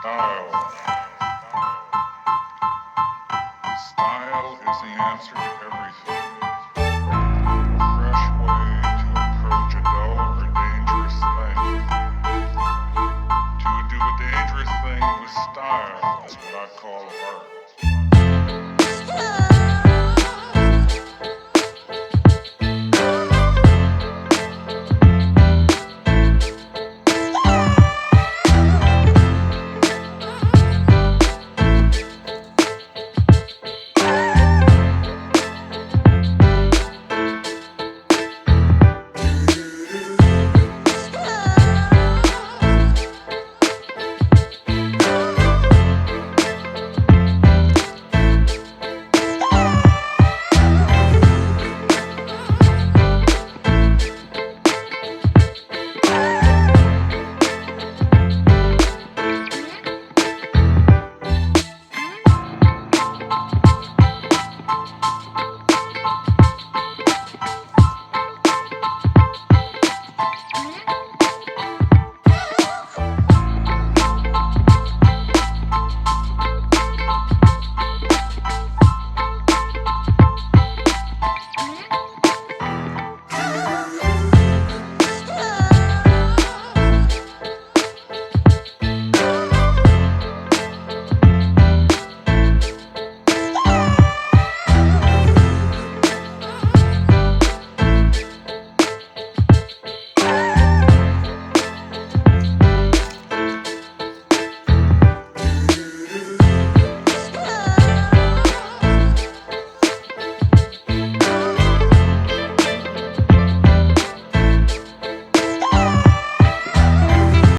Style is the answer to everything. A fresh way to approach a dull or dangerous thing. To do a dangerous thing with style is what I call art.